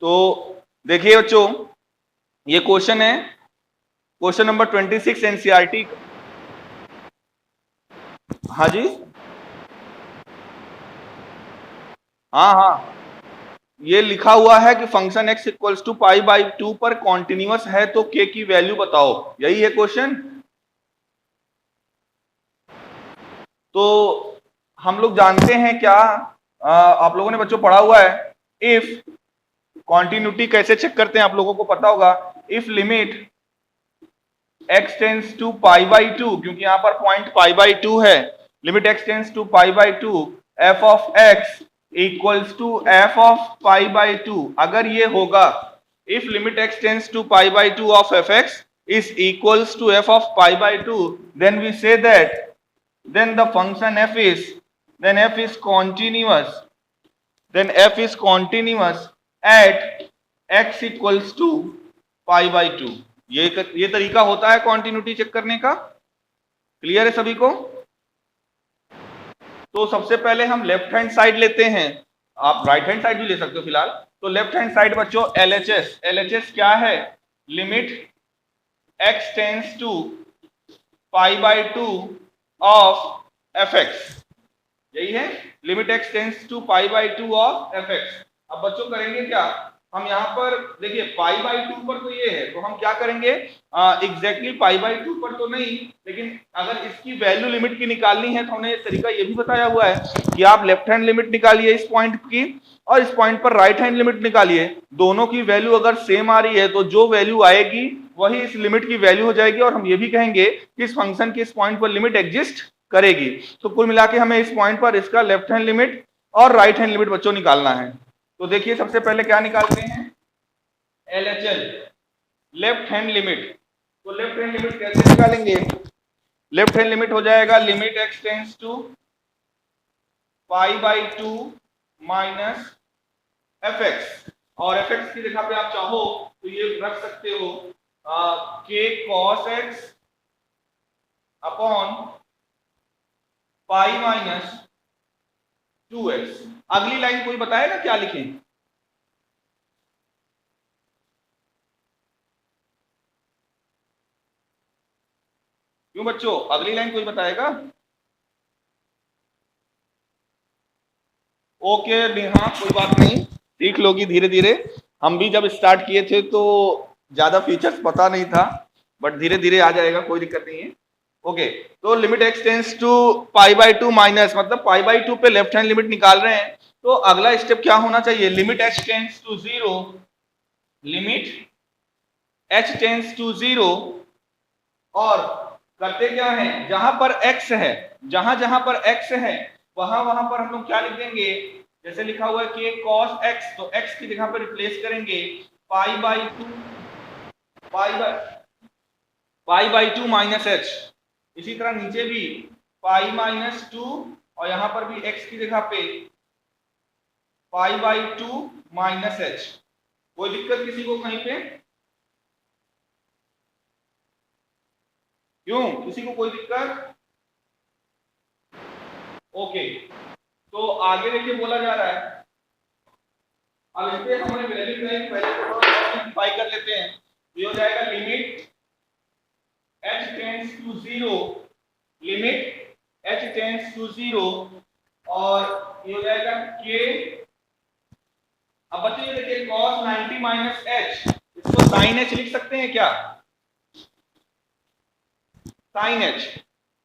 तो देखिए बच्चों, ये क्वेश्चन है, क्वेश्चन नंबर 26 एनसीईआरटी। हाँ जी, हाँ हाँ, ये लिखा हुआ है कि function x equals to pi by 2 पर कॉन्टिन्यूअस है तो k की वैल्यू बताओ, यही है क्वेश्चन। तो हम लोग जानते हैं क्या, आप लोगों ने बच्चों पढ़ा हुआ है, इफ कॉन्टिन्यूटी कैसे चेक करते हैं आप लोगों को पता होगा। If limit x tends to pi by 2, क्योंकि यहां पर पॉइंट पाई बाई 2 है, limit x tends to pi by 2 f of x equals to f of pi by 2, अगर ये होगा, if limit x tends to pi by 2 of fx is equals to f of pi by 2, then we say that then the function f is, then f is continuous, then f is continuous at x equals to pi by 2। ये तरीका होता है continuity check करने का। Clear है सभी को? तो सबसे पहले हम लेफ्ट हैंड साइड लेते हैं, आप राइट हैंड साइड भी ले सकते हो फिलहाल। तो लेफ्ट हैंड साइड बच्चों LHS, LHS क्या है, limit x tends to pi by 2 of fx, यही है, limit x tends to pi by 2 of fx। अब बच्चों करेंगे क्या, हम यहाँ पर देखिए पाई बाई 2 पर तो ये है, तो हम क्या करेंगे, एग्जैक्टली पाई बाई 2 पर तो नहीं, लेकिन अगर इसकी वैल्यू लिमिट की निकालनी है तो हमने तरीका ये भी बताया हुआ है कि आप लेफ्ट हैंड लिमिट निकालिए इस पॉइंट की, और इस पॉइंट पर राइट हैंड लिमिट निकालिए। दोनों की वैल्यू अगर सेम आ रही है तो जो वैल्यू आएगी वही इस लिमिट की वैल्यू हो जाएगी, और हम ये भी कहेंगे कि इस फंक्शन की इस पॉइंट पर लिमिट एग्जिस्ट करेगी। तो कुल मिला के हमें इस पॉइंट पर इसका लेफ्ट हैंड लिमिट और राइट हैंड लिमिट बच्चों निकालना है। तो देखिए सबसे पहले क्या निकालते हैं, LHL, लेफ्ट हैंड लिमिट। तो लेफ्ट हैंड लिमिट कैसे निकालेंगे, लेफ्ट हैंड लिमिट हो जाएगा limit x tends to pi by 2 minus fx, और fx की जगह पे आप चाहो तो ये रख सकते हो k cos x upon pi minus 2x। अगली लाइन कोई बताएगा क्या लिखें, क्यों बच्चों, अगली लाइन कोई बताएगा? ओके, हाँ कोई बात नहीं, सीख लोगी धीरे धीरे। हम भी जब स्टार्ट किए थे तो ज्यादा फीचर्स पता नहीं था, बट धीरे धीरे आ जाएगा, कोई दिक्कत नहीं है। ओके, तो limit x tends to pi by 2 minus, मतलब पाई बाई 2 पे लेफ्ट हैंड लिमिट निकाल रहे हैं, तो अगला स्टेप क्या होना चाहिए, limit h tends to 0, limit h tends to 0, और करते क्या है, जहां पर x है, जहां जहां पर x है वहां वहां पर हम लोग क्या लिख देंगे, जैसे लिखा हुआ है कि cos x, तो x की जगह पर रिप्लेस करेंगे पाई by 2, pi by 2 minus h। इसी तरह नीचे भी पाई माइनस 2, और यहां पर भी x की जगह पे पाई बाई 2 माइनस h। कोई दिक्कत किसी को कहीं पे, क्यों, किसी को कोई दिक्कत? ओके, तो आगे देखिए बोला जा रहा है, अब इस पे हमने वैल्यू पहले सिंपलीफाई कर लेते हैं, ये हो जाएगा limit h tends to 0, limit h tends to 0, और ये हो जाएगा k। अब बच्चे ये देखिए cos 90 माइनस h, इसको sin h लिख सकते हैं क्या, sin h,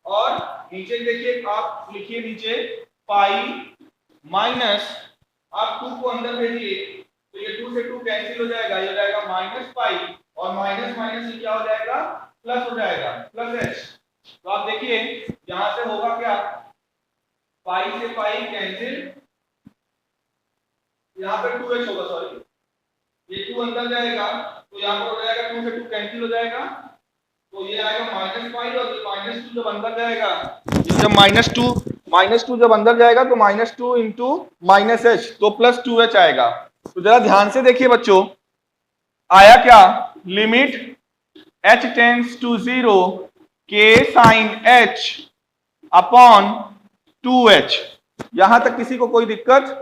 और नीचे देखिए आप लिखिए नीचे पाई माइनस, आप 2 को अंदर भेजिए तो ये 2 से 2 कैंसिल हो जाएगा, ये हो जाएगा माइनस पाई, और माइनस माइनस ये क्या हो जाएगा, प्लस हो जाएगा, प्लस h। तो आप देखिए यहां से होगा क्या, पाई से पाई कैंसिल, यहां पे 2h होगा, सॉरी ये 2 अंदर जाएगा तो यहां पर हो जाएगा 2 से 2 कैंसिल हो जाएगा, तो ये आएगा माइनस पाई, और ये माइनस 2 जब अंदर जाएगा, जब माइनस टू जब अंदर जाएगा तो माइनस 2 इंटू माइनस एच, तो प्लस 2h आएगा। तो जरा ध्यान से देखिए बच्चों, आया क्या, limit h tends to 0 k sine h upon 2h। यहां तक किसी को कोई दिक्कत?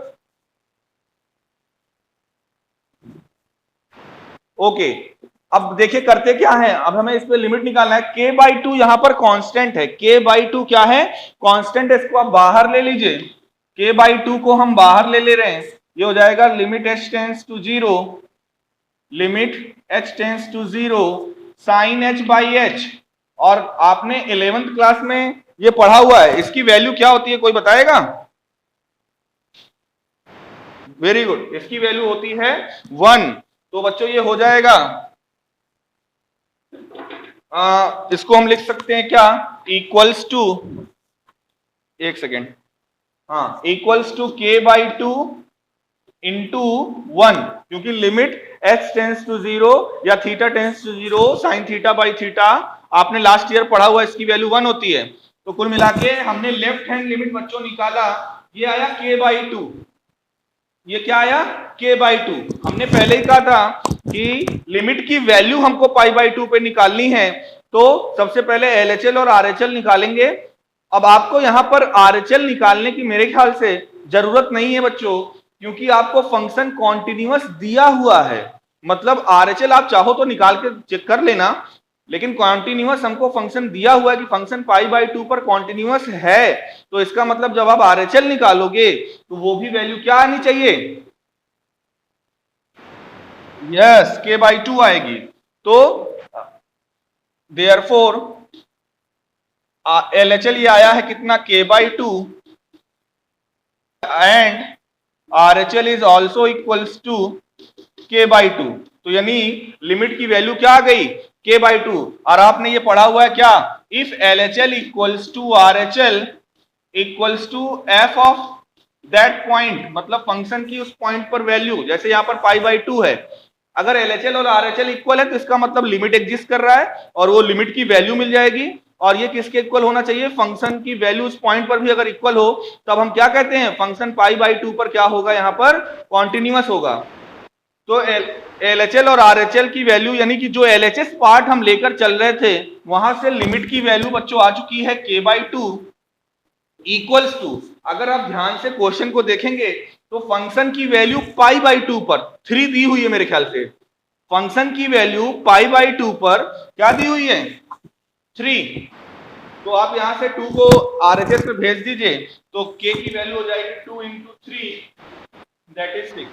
ओके, अब देखिए करते क्या है, अब हमें इस पे लिमिट निकालना है। k/2 यहां पर कांस्टेंट है, k/2 क्या है, कांस्टेंट है, इसको आप बाहर ले लीजिए, k/2 को हम बाहर ले रहे हैं, ये हो जाएगा limit h tends to 0, limit h tends to 0 sine h/h। और आपने 11th क्लास में ये पढ़ा हुआ है, इसकी वैल्यू क्या होती है, कोई बताएगा? वेरी गुड, इसकी वैल्यू होती है 1। तो बच्चों ये हो जाएगा, इसको हम लिख सकते हैं क्या, इक्वल्स टू, एक सेकेंड, हाँ, इक्वल्स टू k/2 इंटू 1, क्योंकि लिमिट x टेंस टू 0 या थीटा टेंस टू 0 साइन थीटा/थीटा आपने लास्ट ईयर पढ़ा हुआ, इसकी वैल्यू 1 होती है। तो कुल मिला के हमने लेफ्ट हैंड लिमिट बच्चों निकाला, ये आया k/2, ये क्या आया, k/2। हमने पहले ही कहा था कि लिमिट की वैल्यू हमको π/2 पे निकालनी है, तो सबसे पहले LHL और RHL निकालेंगे। अब आपको यहां पर RHL निकालने की मेरे ख्याल से जरूरत नहीं है बच्चों, क्योंकि आपको फंक्शन कॉन्टिन्यूअस दिया हुआ है। मतलब RHL आप चाहो तो निकाल के चेक कर लेना, लेकिन कॉन्टिन्यूअस हमको फंक्शन दिया हुआ है कि फंक्शन π/2 पर कॉन्टिन्यूअस है, तो इसका मतलब जब आप RHL निकालोगे तो वो भी वैल्यू क्या आनी चाहिए, यस, k/2 आएगी। तो देयरफॉर LHL ये आया है कितना, k/2, and RHL is also equals to k/2। तो यानी लिमिट की वैल्यू क्या आ गई, k/2। और आपने ये पढ़ा हुआ है क्या, if LHL equals to RHL equals to f of that point, मतलब फंक्शन की उस पॉइंट पर वैल्यू, जैसे यहाँ पर π/2 है, अगर LHL और RHL इक्वल है तो इसका मतलब लिमिट एग्जिस्ट कर रहा है और वो लिमिट की वैल्यू मिल जाएगी। और ये किसके इक्वल होना चाहिए, फंक्शन की वैल्यू उस पॉइंट पर भी अगर इक्वल हो, तब हम क्या कहते हैं, फंक्शन π/2 पर क्या होगा, यहाँ पर कॉन्टिन्यूअस होगा। तो LHL और RHL की वैल्यू, यानी कि जो LHS पार्ट हम लेकर चल रहे थे, वहां से लिमिट की वैल्यू बच्चों आ चुकी है k/2 इक्वल्स टू, अगर आप ध्यान से क्वेश्चन को देखेंगे तो फंक्शन की वैल्यू π/2 पर 3 दी हुई है मेरे ख्याल से, फंक्शन की वैल्यू π/2 पर क्या दी हुई है, 3। तो आप यहां से 2 को RHS में भेज दीजिए, तो k की वैल्यू हो जाएगी 2 इंटू 3, दैट इज 6।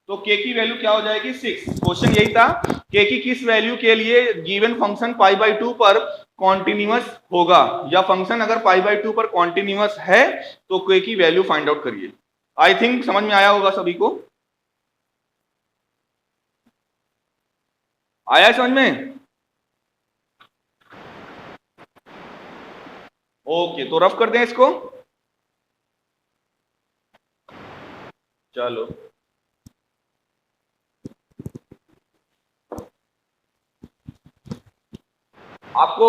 तो k की वैल्यू क्या हो जाएगी, 6। क्वेश्चन यही था, k की किस वैल्यू के लिए गिवन फंक्शन π/2 पर कॉन्टिन्यूअस होगा, या फंक्शन अगर π/2 पर कॉन्टिन्यूअस है तो k की वैल्यू फाइंड आउट करिए। आई थिंक समझ में आया होगा सभी को, आया समझ में? ओके, तो रफ कर दें इसको, चलो आपको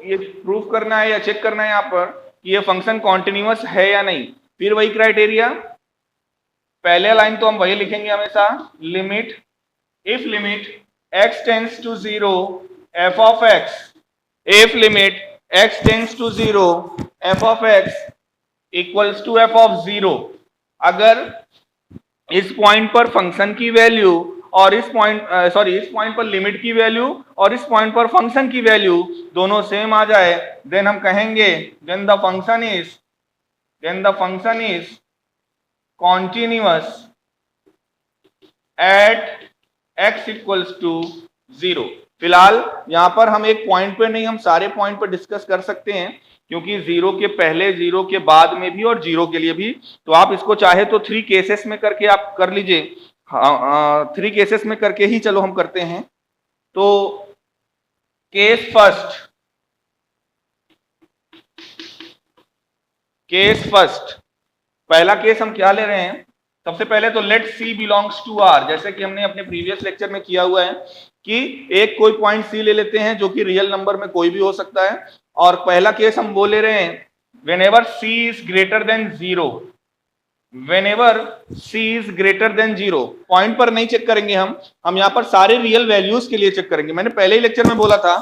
ये प्रूफ करना है या चेक करना है यहाँ पर कि ये फंक्शन कॉन्टिन्यूअस है या नहीं। फिर वही क्राइटेरिया, पहले लाइन तो हम वही लिखेंगे हमेशा, limit, if limit x tends to 0 f of x, if limit x tends to 0 f of x equals to f of 0, अगर इस पॉइंट पर फंक्शन की वैल्यू और इस पॉइंट पर लिमिट की वैल्यू और इस पॉइंट पर फंक्शन की वैल्यू दोनों सेम आ जाए, देन हम कहेंगे then the function is continuous at x equals to 0। फिलहाल यहां पर हम एक पॉइंट पे नहीं, हम सारे पॉइंट पर डिस्कस कर सकते हैं, क्योंकि 0 के पहले, 0 के बाद में भी और 0 के लिए भी। तो आप इसको चाहे तो 3 केसेस में करके आप कर लीजिए, 3 केसेस में करके ही चलो हम करते हैं। तो केस फर्स्ट, पहला केस हम क्या ले रहे हैं, सबसे पहले तो let C belongs to R, जैसे कि हमने अपने प्रीवियस लेक्चर में किया हुआ है कि एक कोई पॉइंट C ले लेते हैं जो कि रियल नंबर में कोई भी हो सकता है, और पहला केस हम वो ले रहे हैं whenever C is greater than 0, whenever C is greater than 0। Point पर नहीं चेक करेंगे हम यहाँ पर सारे रियल वैल्यूज के लिए चेक करेंगे। मैंने पहले ही लेक्चर में बोला था,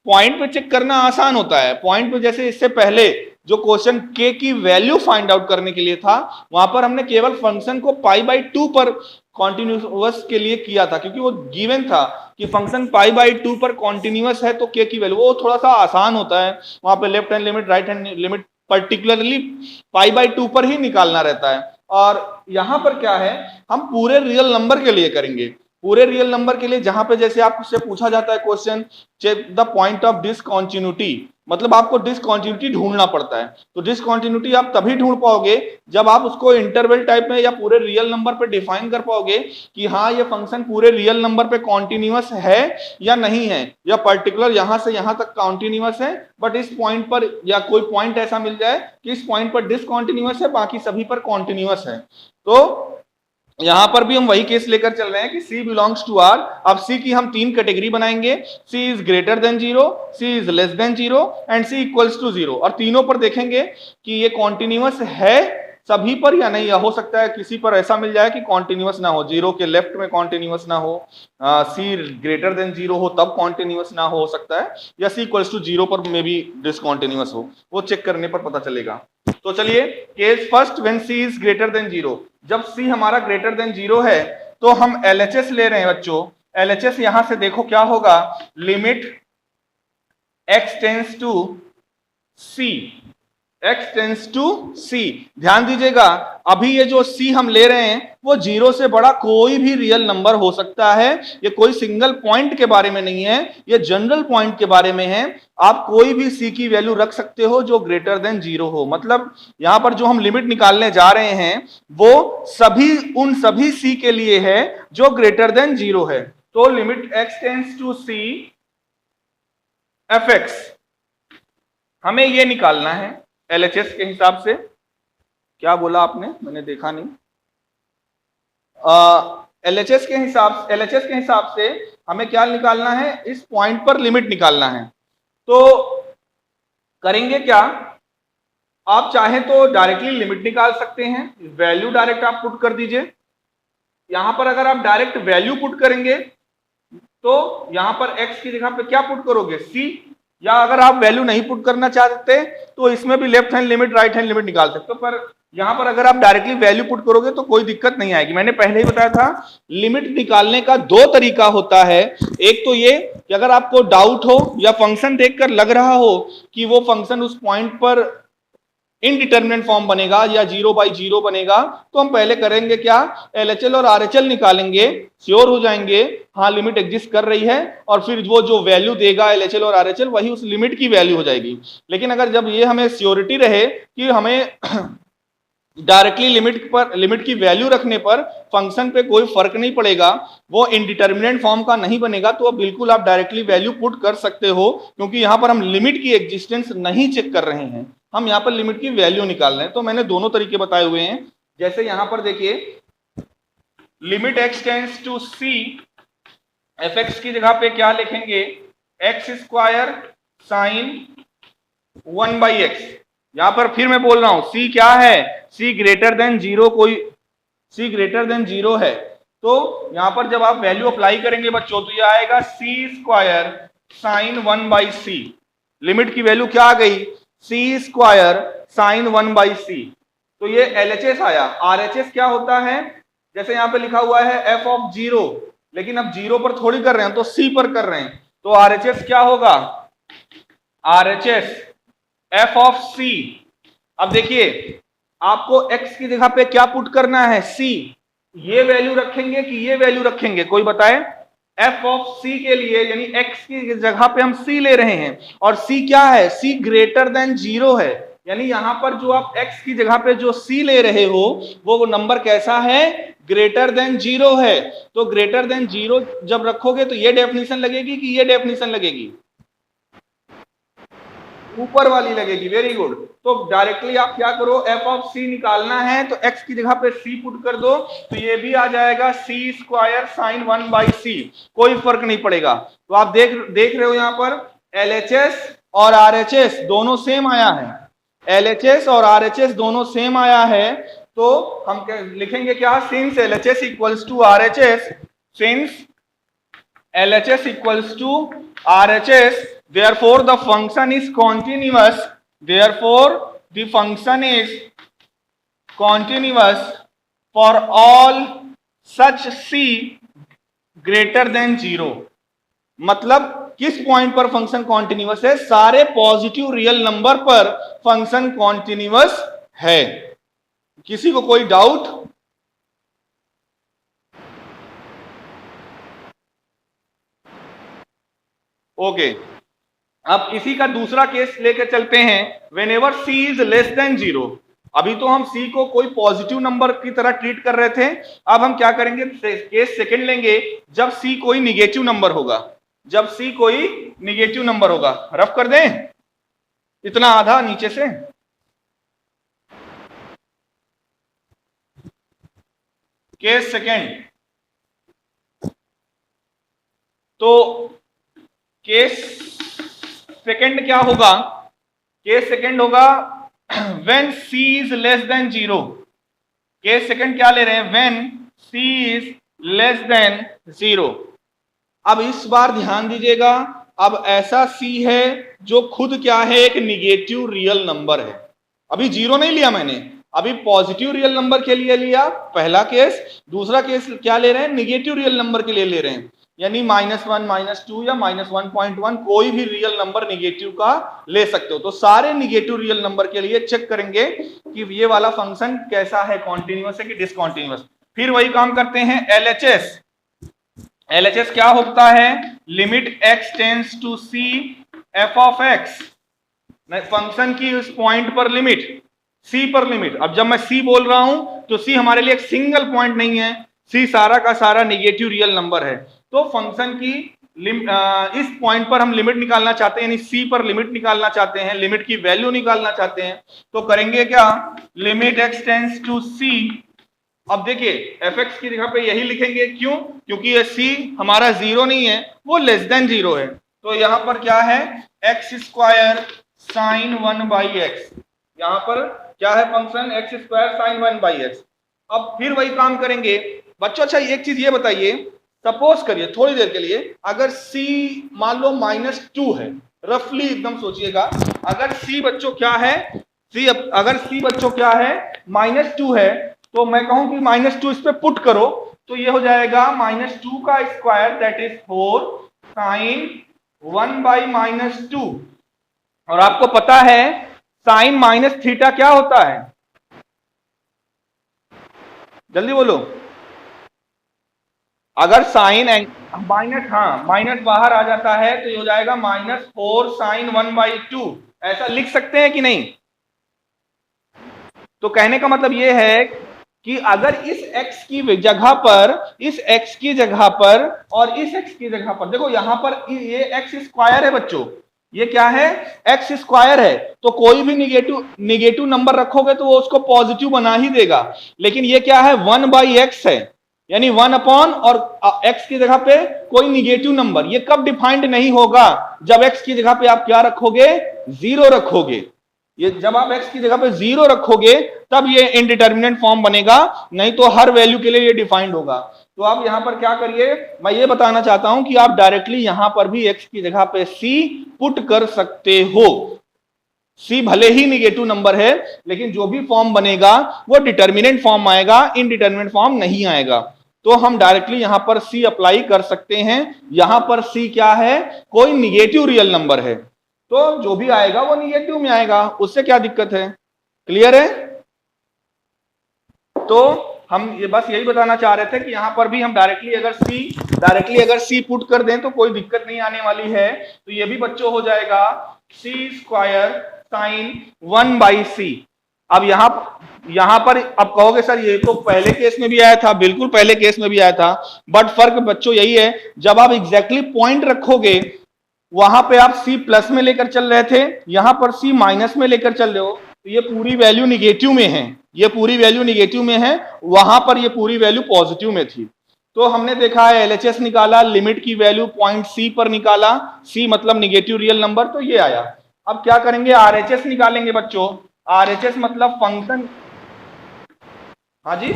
पॉइंट पे चेक करना आसान होता है, पॉइंट पे जैसे इससे पहले जो क्वेश्चन k की वैल्यू फाइंड आउट करने के लिए था, वहां पर हमने केवल फंक्शन को π/2 पर कॉन्टिन्यूअस के लिए किया था, क्योंकि वो गिवन था कि फंक्शन π/2 पर कॉन्टिन्यूअस है तो k की वैल्यू, वो थोड़ा सा आसान होता है, वहां पे left hand limit right hand limit particularly π/2 पर ही निकालना रहता है। और यहां पर क्या है, हम पूरे रियल नंबर के लिए करेंगे। पूरे रियल नंबर के लिए जहां पे जैसे आपसे पूछा जाता है question, check the point of discontinuity, मतलब आपको डिसकंटिन्यूटी ढूंढना पड़ता है। तो डिसकंटिन्यूटी आप तभी ढूंढ पाओगे जब आप उसको इंटरवल टाइप में या पूरे रियल नंबर पे डिफाइन कर पाओगे कि हाँ ये फंक्शन पूरे रियल नंबर पे कॉन्टिन्यूअस है या नहीं है, या पर्टिकुलर यहां से यहां तक कॉन्टिन्यूअस है बट इस पॉइंट पर, या कोई पॉइंट ऐसा मिल जाए कि इस पॉइंट पर डिसकंटिन्यूअस है, बाकी सभी पर कॉन्टिन्यूअस है। तो यहां पर भी हम वही केस लेकर चल रहे हैं कि C बिलोंग्स टू R। अब C की हम 3 कैटेगरी बनाएंगे, C is greater than 0, C is less than 0 and C equals to 0। और तीनों पर देखेंगे कि ये कॉन्टिन्यूअस है सभी पर या नहीं, या हो सकता है किसी पर ऐसा मिल जाए कि कॉन्टिन्यूअस ना हो, 0 के लेफ्ट में कॉन्टिन्यूअस ना हो, C ग्रेटर देन 0 हो तब कॉन्टिन्यूअस ना हो सकता है, या C इक्वल्स टू 0 पर में भी डिसकॉन्टिन्यूअस हो, वो चेक करने पर पता चलेगा। तो चलिए, case first when C is greater than 0, जब C हमारा ग्रेटर देन 0 है तो हम LHS ले रहे हैं बच्चों। LHS यहां से देखो क्या होगा, limit x tends to C, x tends to C। ध्यान दीजिएगा, अभी ये जो C हम ले रहे हैं वो 0 से बड़ा कोई भी रियल नंबर हो सकता है, ये कोई सिंगल पॉइंट के बारे में नहीं है, ये जनरल पॉइंट के बारे में है। आप कोई भी C की वैल्यू रख सकते हो जो ग्रेटर देन 0 हो, मतलब यहां पर जो हम लिमिट निकालने जा रहे हैं वो उन सभी C के लिए है जो ग्रेटर देन 0 है। तो limit x tends to C fx, हमें ये निकालना है LHS के हिसाब से। क्या बोला आपने, मैंने देखा नहीं। LHS के हिसाब से हमें क्या निकालना है, इस पॉइंट पर लिमिट निकालना है। तो करेंगे क्या, आप चाहे तो डायरेक्टली लिमिट निकाल सकते हैं, वैल्यू डायरेक्ट आप पुट कर दीजिए। यहां पर अगर आप डायरेक्ट वैल्यू पुट करेंगे तो यहां पर x की जगह पे क्या पुट करोगे, C, या अगर आप वैल्यू नहीं पुट करना चाहते तो इसमें भी left hand limit right hand limit निकाल सकते हो, पर यहां पर अगर आप डायरेक्टली वैल्यू पुट करोगे तो कोई दिक्कत नहीं आएगी। मैंने पहले ही बताया था लिमिट निकालने का 2 तरीका होता है। एक तो ये कि अगर आपको डाउट हो या फंक्शन देखकर लग रहा हो कि वो फंक्शन उस पॉइंट पर इनडिटर्मिनेट फॉर्म बनेगा या 0/0 बनेगा, तो हम पहले करेंगे क्या, LHL और RHL निकालेंगे, श्योर हो जाएंगे हाँ लिमिट एग्जिस्ट कर रही है, और फिर वो जो वैल्यू देगा LHL और RHL वही उस लिमिट की वैल्यू हो जाएगी। लेकिन अगर जब ये हमें श्योरिटी रहे कि हमें डायरेक्टली लिमिट की वैल्यू रखने पर फंक्शन पे कोई फर्क नहीं पड़ेगा, वो इनडिटर्मिनेट फॉर्म का नहीं बनेगा, तो बिल्कुल आप डायरेक्टली वैल्यू पुट कर सकते हो, क्योंकि यहां पर हम लिमिट की एग्जिस्टेंस नहीं चेक कर रहे हैं, हम यहां पर लिमिट की वैल्यू निकाल रहे हैं। तो मैंने दोनों तरीके बताए हुए हैं। जैसे यहां पर देखिए, limit x tends to C fx की जगह पे क्या लिखेंगे, x स्क्वायर साइन 1/x। यहां पर फिर मैं बोल रहा हूं C क्या है, C greater than 0, C greater than 0 है, तो यहां पर जब आप वैल्यू अप्लाई करेंगे बच्चों तो ये आएगा C square sine 1/C। Limit की वैल्यू क्या आ गई, C स्क्वायर साइन 1/C। तो ये LHS आया। RHS क्या होता है, जैसे यहां पे लिखा हुआ है f ऑफ 0, लेकिन अब 0 पर थोड़ी कर रहे हैं, तो C पर कर रहे हैं, तो RHS क्या होगा, RHS f ऑफ C। अब देखिए आपको x की जगह पे क्या पुट करना है, C, ये वैल्यू रखेंगे कि ये वैल्यू रखेंगे, कोई बताए। f ऑफ C के लिए यानी x की जगह पे हम C ले रहे हैं, और C क्या है, C ग्रेटर देन 0 है, यानी यहां पर जो आप x की जगह पे जो C ले रहे हो वो नंबर कैसा है, ग्रेटर देन 0 है। तो ग्रेटर देन 0 जब रखोगे तो ये डेफिनेशन लगेगी कि ये डेफिनेशन लगेगी, ऊपर वाली लगेगी। Very good. तो डायरेक्टली आप क्या करो, f ऑफ C निकालना है तो x की जगह पे C पुट कर दो, तो ये भी आ जाएगा C स्क्वायर साइन 1/C, कोई फर्क नहीं पड़ेगा। तो आप देख रहे हो यहाँ पर LHS और RHS दोनों सेम आया है, LHS और RHS दोनों सेम आया है, तो हम लिखेंगे क्या, since LHS equals to RHS, since LHS equals to RHS, therefore the function is continuous, therefore the function is continuous for all such C greater than 0। मतलब किस पॉइंट पर फंक्शन कॉन्टिन्यूअस है? सारे पॉजिटिव रियल नंबर पर function continuous है। किसी को कोई डाउट? ओके, अब इसी का दूसरा केस लेकर चलते हैं। When ever see is less than 0। अभी तो हम सी को कोई पॉजिटिव नंबर की तरह ट्रीट कर रहे थे, अब हम क्या करेंगे, केस सेकंड लेंगे जब सी कोई निगेटिव नंबर होगा। जब सी कोई निगेटिव नंबर होगा, रफ कर दें इतना आधा नीचे से। केस सेकंड, तो केस सेकंड क्या होगा? केस सेकंड होगा when C is less than 0। Case second क्या ले रहे हैं? When C is less than 0। अब इस बार ध्यान दीजिएगा, अब ऐसा सी है जो खुद क्या है, एक निगेटिव रियल नंबर है। अभी 0 नहीं लिया मैंने, अभी पॉजिटिव रियल नंबर के लिए लिया पहला केस। दूसरा केस क्या ले रहे हैं? निगेटिव रियल नंबर के लिए ले रहे हैं, यानी -1, -2 या -1.1, कोई भी रियल नंबर निगेटिव का ले सकते हो। तो सारे निगेटिव रियल नंबर के लिए चेक करेंगे कि ये वाला फंक्शन कैसा है, कॉन्टिन्यूअस है कि डिसकॉन्टिन्यूअस। फिर वही काम करते हैं LHS। LHS क्या होता है? Limit x tends to c f of x। Function की उस पॉइंट पर लिमिट, c पर लिमिट। अब जब मैं c बोल रहा हूं तो c हमारे लिए एक सिंगल पॉइंट नहीं है, c सारा का सारा निगेटिव रियल नंबर है। तो फंक्शन की इस पॉइंट पर हम लिमिट निकालना चाहते हैं, यानी c पर लिमिट निकालना चाहते हैं, लिमिट की वैल्यू निकालना चाहते हैं। तो करेंगे क्या? Limit x tends to c। अब देखिए fx की जगह पे यही लिखेंगे, क्यों? क्योंकि ये c हमारा 0 नहीं है, वो लेस देन 0 है। तो यहां पर क्या है? x square sine 1/x। यहां पर क्या है function? x square sine 1/x। अब फिर वही काम करेंगे बच्चों। अच्छा एक चीज ये बताइए, सपोज करिए थोड़ी देर के लिए, अगर c मान लो -2 है, रफली एकदम सोचिएगा, अगर c बच्चों क्या है, अगर c बच्चों क्या है, -2 है, तो मैं कहूं कि -2 इस पे पुट करो तो ये हो जाएगा -2 का स्क्वायर दैट इज 4 साइन 1/-2। और आपको पता है साइन माइनस थीटा क्या होता है? जल्दी बोलो। अगर साइन माइनस, हाँ माइनस बाहर आ जाता है तो ये हो जाएगा -4 साइन 1/2। ऐसा लिख सकते हैं कि नहीं? तो कहने का मतलब ये है कि अगर इस x की जगह पर, इस x की जगह पर और इस x की जगह पर, देखो यहां पर ये x स्क्वायर है बच्चों, ये क्या है? x स्क्वायर है। तो कोई भी निगेटिव नंबर रखोगे तो वो उसको पॉजिटिव बना ही देगा। लेकिन ये क्या है? 1/x है, यानी 1 अपॉन और x की जगह पे कोई निगेटिव नंबर। ये कब डिफाइंड नहीं होगा? जब x की जगह पे आप क्या रखोगे? 0 रखोगे। ये जब आप x की जगह पे 0 रखोगे तब ये इनडिटर्मिनेट फॉर्म बनेगा, नहीं तो हर वैल्यू के लिए ये डिफाइंड होगा। तो आप यहां पर क्या करिए, मैं ये बताना चाहता हूं कि आप डायरेक्टली यहां पर भी x की जगह पे c पुट कर सकते हो। c भले ही निगेटिव नंबर है, लेकिन जो भी फॉर्म बनेगा वो डिटर्मिनेंट फॉर्म आएगा, इनडिटर्मिनेट फॉर्म नहीं आएगा। तो हम डायरेक्टली यहां पर c अप्लाई कर सकते हैं। यहां पर c क्या है? कोई निगेटिव रियल नंबर है, तो जो भी आएगा वो निगेटिव में आएगा, उससे क्या दिक्कत है? क्लियर है? तो हम ये बस यही बताना चाह रहे थे कि यहां पर भी हम डायरेक्टली अगर c पुट कर दें तो कोई दिक्कत नहीं आने वाली है। तो ये भी बच्चों हो जाएगा c स्क्वायर साइन 1/c। अब यहां पर अब कहोगे सर ये तो पहले केस में भी आया था, बिल्कुल पहले केस में भी आया था, बट फर्क बच्चों यही है, जब आप एग्जैक्टली पॉइंट रखोगे, वहां पे आप c प्लस में लेकर चल रहे थे, यहां पर c माइनस में लेकर चल रहे हो, तो ये पूरी वैल्यू निगेटिव में है, ये पूरी वैल्यू निगेटिव में है, वहां पर ये पूरी वैल्यू पॉजिटिव में थी। तो हमने देखा है LHS निकाला, लिमिट की वैल्यू पॉइंट c पर निकाला, c मतलब निगेटिव रियल नंबर, तो ये आया। अब क्या करेंगे? RHS निकालेंगे बच्चों। RHS मतलब फंक्शन, हाँ जी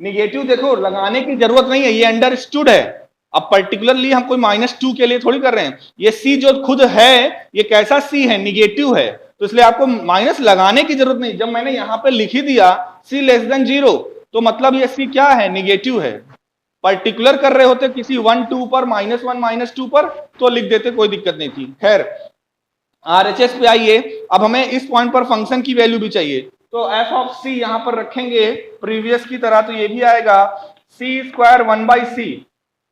निगेटिव देखो लगाने की जरूरत नहीं है, ये अंडरस्टूड है। अब पर्टिकुलरली हम कोई -2 के लिए थोड़ी कर रहे हैं, ये c जो खुद है ये कैसा c है, निगेटिव है, तो इसलिए आपको माइनस लगाने की जरूरत नहीं। जब मैंने यहां पे लिख ही दिया c लेस देन 0 तो मतलब ये c क्या है, निगेटिव है। पर्टिकुलर कर रहे होते किसी 1 2 पर, -1 -2 पर, तो लिख देते, कोई दिक्कत नहीं थी। खैर RHS पे आइए, अब हमें इस पॉइंट पर फंक्शन की वैल्यू भी चाहिए, तो f ऑफ c यहां पर रखेंगे प्रीवियस की तरह, तो ये भी आएगा c² 1/c।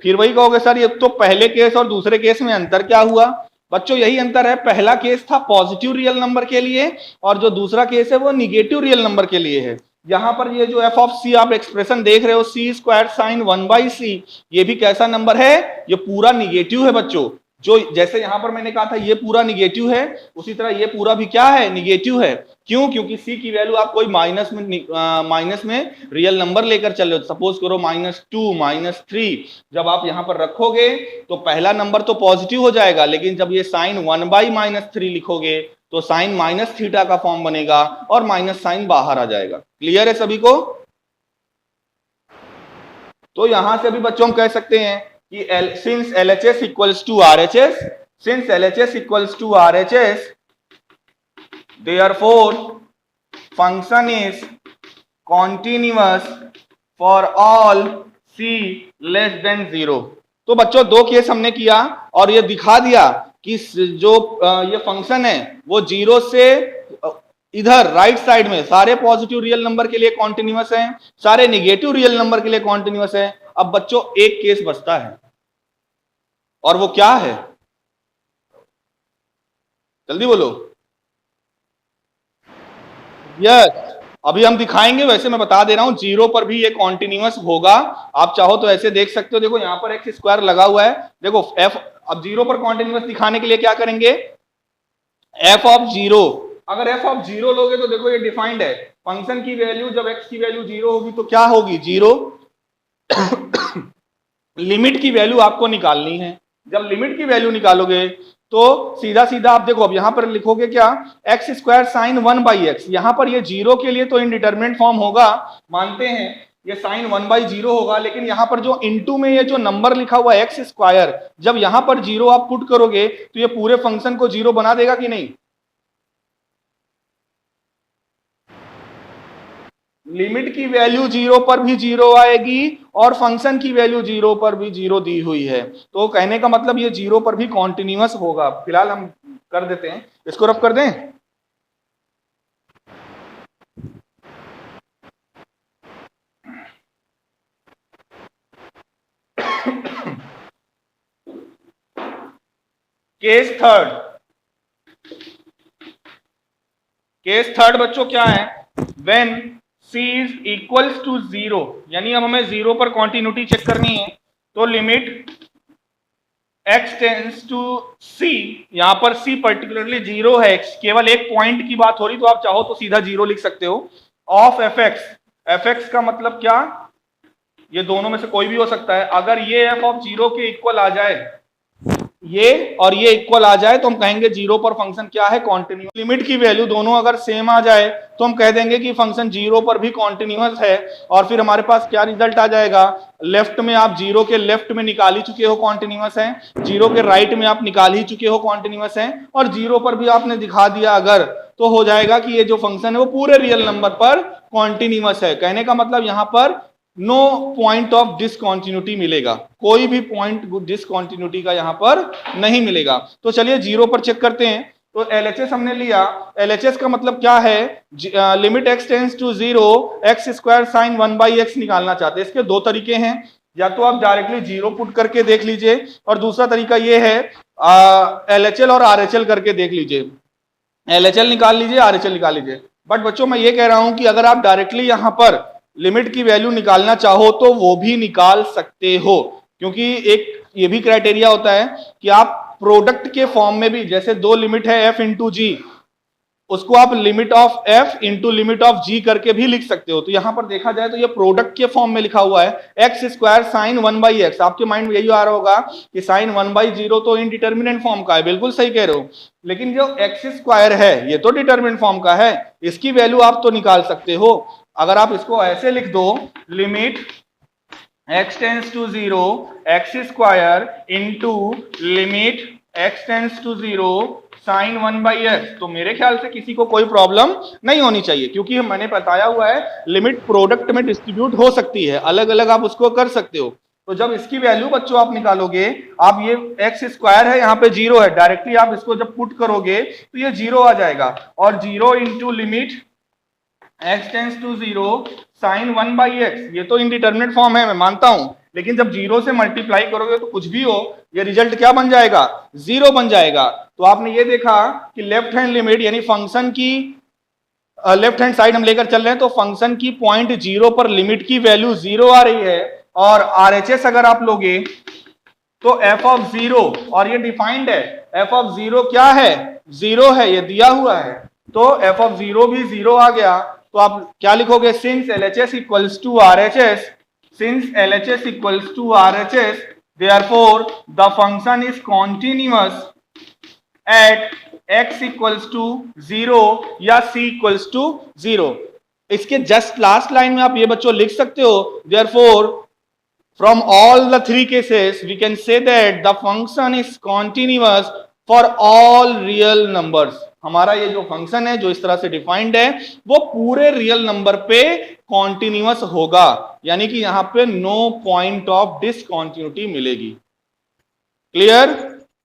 फिर वही कहोगे सर ये तो पहले केस और दूसरे केस में अंतर क्या हुआ? बच्चों यही अंतर है, पहला केस था पॉजिटिव रियल नंबर के लिए और जो दूसरा केस है वो निगेटिव रियल नंबर के लिए है। यहां पर ये जो f ऑफ c आप एक्सप्रेशन देख रहे हो c² sin 1/c, ये भी कैसा नंबर है, ये पूरा निगेटिव है बच्चों। जो जैसे यहां पर मैंने कहा था ये पूरा निगेटिव है, उसी तरह ये पूरा भी क्या है, निगेटिव है। क्यों? क्योंकि c की वैल्यू आप कोई माइनस में रियल नंबर लेकर चल रहे हो। सपोज करो -2 -3, जब आप यहां पर रखोगे तो पहला नंबर तो पॉजिटिव हो जाएगा, लेकिन जब ये साइन 1/-3 लिखोगे तो साइन -थीटा का फॉर्म बनेगा और माइनस साइन बाहर आ जाएगा। क्लियर है सभी को? तो यहां से भी बच्चों हम कह सकते हैं कि since LHS equals to RHS, since LHS equals to RHS, therefore function is continuous for all c less than 0। तो बच्चों दो केस हमने किया और ये दिखा दिया कि जो ये फंक्शन है वो 0 से इधर राइट साइड में सारे पॉजिटिव रियल नंबर के लिए कॉन्टिन्यूअस है, सारे निगेटिव रियल नंबर के लिए कॉन्टिन्यूअस है। अब बच्चों एक केस बचता है और वो क्या है, जल्दी बोलो। यस, अभी हम दिखाएंगे। वैसे मैं बता दे रहा हूं 0 पर भी ये कॉन्टिन्यूअस होगा, आप चाहो तो ऐसे देख सकते हो। देखो यहां पर x² लगा हुआ है, देखो f, अब 0 पर कॉन्टिन्यूअस दिखाने के लिए क्या करेंगे, f ऑफ 0, अगर f ऑफ 0 लोगे तो देखो ये डिफाइंड है, फंक्शन की वैल्यू जब x की वैल्यू 0 होगी तो क्या होगी, 0। लिमिट की वैल्यू आपको निकालनी है, जब लिमिट की वैल्यू निकालोगे तो सीधा सीधा आप देखो, अब यहां पर लिखोगे क्या, x² sin 1/x। यहां पर ये 0 के लिए तो इनडिटरमिनेट फॉर्म होगा, मानते हैं ये sin 1/0 होगा, लेकिन यहां पर जो इनटू में ये जो नंबर लिखा हुआ है x², जब यहां पर 0 आप पुट करोगे तो ये पूरे फंक्शन को 0 बना देगा कि नहीं। लिमिट की वैल्यू 0 पर भी 0 आएगी और फंक्शन की वैल्यू 0 पर भी 0 दी हुई है, तो कहने का मतलब ये 0 पर भी कॉन्टिन्यूअस होगा। फिलहाल हम कर देते हैं, इसको रफ कर दें। केस थर्ड बच्चों क्या है, when c is equals to 0, यानी अब हमें 0 पर कॉन्टिन्यूटी चेक करनी है, तो limit x tends to c, यहां पर c पर्टिकुलरली 0 है, केवल एक पॉइंट की बात हो रही तो आप चाहो तो सीधा 0 लिख सकते हो, ऑफ fx का मतलब क्या, ये दोनों में से कोई भी हो सकता है। अगर ये f ऑफ 0 के इक्वल आ जाए, ये और ये इक्वल आ जाए तो हम कहेंगे 0 पर फंक्शन क्या है, कॉन्टिन्यूअस। लिमिट की वैल्यू दोनों अगर सेम आ जाए तो हम कह देंगे कि फंक्शन 0 पर भी कॉन्टिन्यूअस है, और फिर हमारे पास क्या रिजल्ट आ जाएगा, लेफ्ट में आप 0 के लेफ्ट में निकाल ही चुके हो कॉन्टिन्यूअस है, 0 के राइट में आप निकाल ही चुके हो कॉन्टिन्यूअस है, और 0 पर भी आपने दिखा दिया अगर, तो हो जाएगा कि ये जो फंक्शन है वो पूरे रियल नंबर पर कॉन्टिन्यूअस है। कहने का मतलब यहां पर नो पॉइंट ऑफ डिसकॉन्टिन्यूटी मिलेगा, कोई भी पॉइंट डिसकॉन्टिन्यूटी का यहां पर नहीं मिलेगा। तो चलिए 0 पर चेक करते हैं। तो LHS हमने लिया, LHS का मतलब क्या है, limit x tends to 0 x² sin 1/x निकालना चाहते हैं। इसके दो तरीके हैं, या तो आप डायरेक्टली 0 पुट करके देख लीजिए, और दूसरा तरीका ये है LHL और RHL करके देख लीजिए, LHL निकाल लीजिए, RHL निकाल लीजिए। बट बच्चों मैं ये कह रहा हूं कि अगर आप डायरेक्टली यहां पर लिमिट की वैल्यू निकालना चाहो तो वो भी निकाल सकते हो, क्योंकि एक ये भी क्राइटेरिया होता है कि आप प्रोडक्ट के फॉर्म में भी, जैसे दो लिमिट है f इंटू जी, उसको आप limit of f into limit of g करके भी लिख सकते हो। तो यहां पर देखा जाए तो ये प्रोडक्ट के फॉर्म में लिखा हुआ है x² sin 1/x। आपके माइंड में यही आ रहा होगा कि sin 1/0 तो इनडिटरमिनेंट फॉर्म का है, बिल्कुल सही कह रहे हो, लेकिन जो x² है ये तो डिटरमिनेंट फॉर्म का है, इसकी वैल्यू आप तो निकाल सकते हो। अगर आप इसको ऐसे लिख दो, limit x tends to 0 x square into limit x tends to 0 sine 1/x। तो मेरे ख्याल से किसी को कोई प्रॉब्लम नहीं होनी चाहिए, क्योंकि मैंने बताया हुआ है लिमिट प्रोडक्ट में डिस्ट्रीब्यूट हो सकती है, अलग अलग आप उसको कर सकते हो। तो जब इसकी वैल्यू बच्चों आप निकालोगे, आप ये एक्स स्क्वायर है यहाँ पे 0 है, डायरेक्टली आप इसको जब पुट करोगे तो ये 0 आ जाएगा, और 0 into limit x tends to 0 sine 1/x। ये तो इनडिटर्मिनेट फॉर्म है, मैं मानता हूं, लेकिन जब 0 से मल्टीप्लाई करोगे तो कुछ भी हो, ये रिजल्ट क्या बन जाएगा, 0 बन जाएगा। तो आपने ये देखा कि लेफ्ट हैंड लिमिट यानी फंक्शन की लेफ्ट हैंड साइड हम लेकर चल रहे हैं, तो फंक्शन की पॉइंट 0 पर लिमिट की वैल्यू 0 आ रही है, और RHS अगर आप लोगे तो f ऑफ 0, और ये डिफाइंड है, f ऑफ 0 क्या है, 0 है, ये दिया हुआ है, तो f ऑफ 0 भी 0 आ गया। तो आप क्या लिखोगे, since LHS equals to RHS, since LHS equals to RHS, therefore the function is continuous at x equals to 0 या c इक्वल्स टू 0। इसके जस्ट लास्ट लाइन में आप ये बच्चों लिख सकते हो, therefore from all the three cases we can say that the function is continuous for all real numbers। हमारा ये जो फंक्शन है जो इस तरह से डिफाइंड है वो पूरे रियल नंबर पे कॉन्टिन्यूअस होगा, यानी कि यहां पे नो पॉइंट ऑफ डिसकॉन्टिन्यूटी मिलेगी। क्लियर?